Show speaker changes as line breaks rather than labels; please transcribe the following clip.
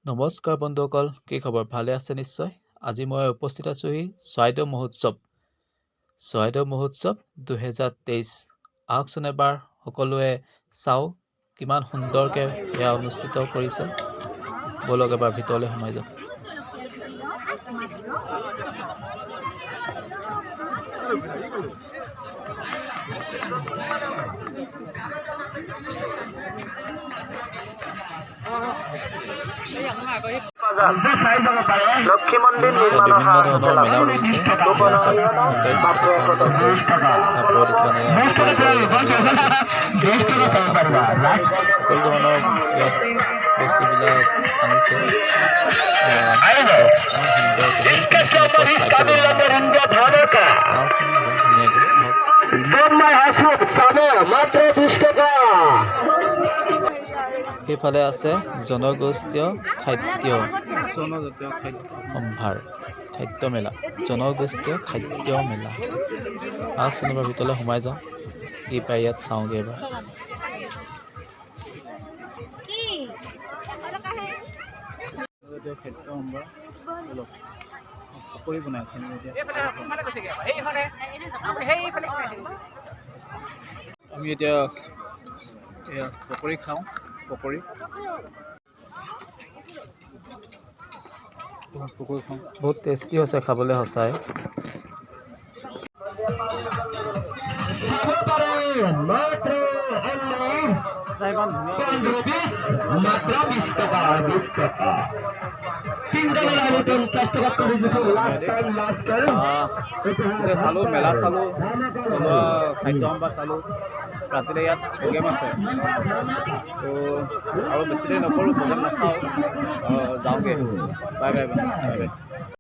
নমস্কাৰ বন্ধুসকল, কি খবৰ? ভালে আছে নিশ্চয়। আজি মই উপস্থিত আছোহি চৰাইদেউ মহোৎসৱ 2023। আহকচোন এবাৰ সকলোৱে চাওঁ কিমান সুন্দৰকে এয়া অনুষ্ঠিত কৰিছে। বলক এবাৰ ভিতৰলৈ সোমাই যাওঁ।
লক্ষ্মী মন্দিৰ
বিভিন্ন ধৰণৰ মেলা কৰিছে। কাপোৰ দোকানে সকলো ধৰণৰ ইয়াত বস্তুবিলাক আনিছে। সেইফালে আছে জনগোষ্ঠীয় খাদ্য সম্ভাৰ, খাদ্য মেলা, জনগোষ্ঠীয় খাদ্য মেলা। আহকচোন এবাৰ ভিতৰলৈ সোমাই যাওঁ, কি পাই ইয়াত চাওঁগৈ এবাৰ। খাদ্য সম্ভাৰ পকৰি বনাই আছে আমি এতিয়া পকৰি খাওঁ। বহুত টেষ্টি হৈছে খাবলৈ, সঁচাই। চালোঁ, মেলা চালোঁ, থলুৱা খাদ্য সম্ভাৰ চালোঁ। ৰাতিলৈ ইয়াত প্ৰগ্ৰেম আছে, তো আৰু বেছি দেৰি নকৰোঁ, প্ৰগ্ৰেম নাচাওঁ, যাওঁগৈ। Bye bye.